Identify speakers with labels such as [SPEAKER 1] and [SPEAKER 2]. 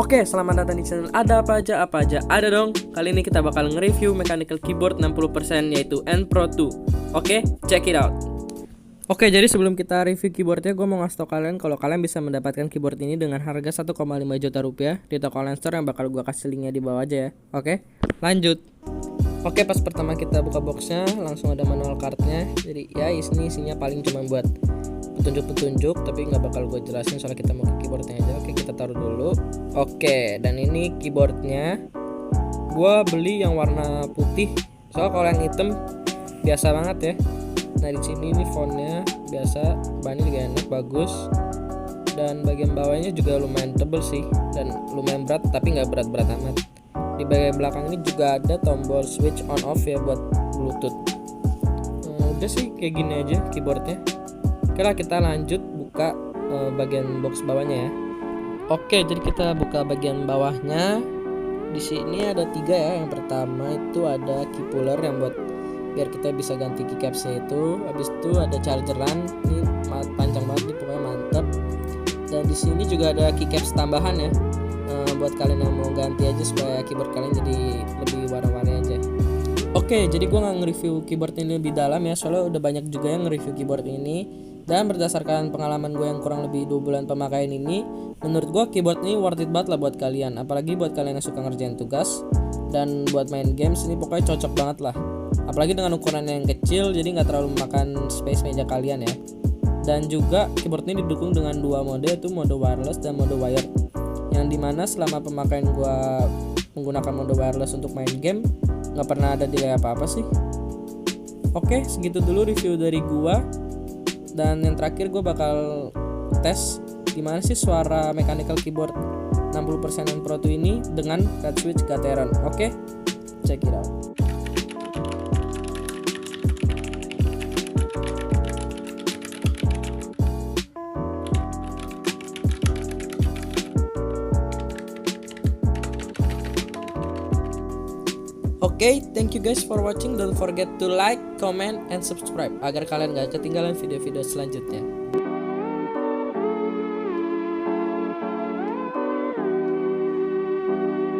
[SPEAKER 1] Oke, selamat datang di channel Ada Apa Aja ada dong. Kali ini kita bakal nge-review mechanical keyboard 60% yaitu N Pro 2. Oke, check it out. Oke, jadi sebelum kita review keyboardnya, gue mau ngasih tau kalian kalau kalian bisa mendapatkan keyboard ini dengan harga 1,5 juta rupiah di toko online store yang bakal gue kasih linknya di bawah aja ya. Oke, lanjut. Oke, pas pertama kita buka boxnya langsung ada manual cardnya. Jadi ya isinya paling cuma buat petunjuk-petunjuk, tapi nggak bakal gue jelasin soalnya kita mau ke keyboardnya aja. Oke, kita taruh dulu. Oke, dan ini keyboardnya gue beli yang warna putih, soalnya kalau yang hitam biasa banget ya. Nah di sini ini fontnya biasa, bahannya juga enak, bagus, dan bagian bawahnya juga lumayan tebel sih dan lumayan berat, tapi nggak berat-berat amat. Di bagian belakang ini juga ada tombol switch on off ya buat Bluetooth. Udah sih kayak gini aja keyboardnya. Oke lah, kita lanjut buka bagian box bawahnya ya. Oke, jadi kita buka bagian bawahnya. Di sini ada 3 ya. Yang pertama itu ada key puller yang buat biar kita bisa ganti keycapsnya itu. Habis itu ada chargeran, ini panjang banget nih, pokoknya mantep. Dan di sini juga ada keycaps tambahan ya, buat kalian yang mau ganti aja supaya keyboard kalian jadi lebih warna-warni aja. Oke, jadi gue nggak nge-review keyboard ini lebih dalam ya, soalnya udah banyak juga yang nge-review keyboard ini. Dan berdasarkan pengalaman gue yang kurang lebih 2 bulan pemakaian ini, menurut gue keyboard ini worth it banget lah buat kalian. Apalagi buat kalian yang suka ngerjain tugas dan buat main games, ini pokoknya cocok banget lah. Apalagi dengan ukuran yang kecil, jadi nggak terlalu memakan space meja kalian ya. Dan juga keyboard ini didukung dengan 2 mode, yaitu mode wireless dan mode wired. Yang dimana selama pemakaian gue menggunakan mode wireless untuk main game, nggak pernah ada delay apa-apa sih. Oke, segitu dulu review dari gue. Dan yang terakhir gue bakal tes gimana sih suara mechanical keyboard 60% N Pro 2 ini dengan Red Switch Gateron. Oke, check it out. Oke, thank you guys for watching. Don't forget to like, comment, and subscribe agar kalian gak ketinggalan video-video selanjutnya.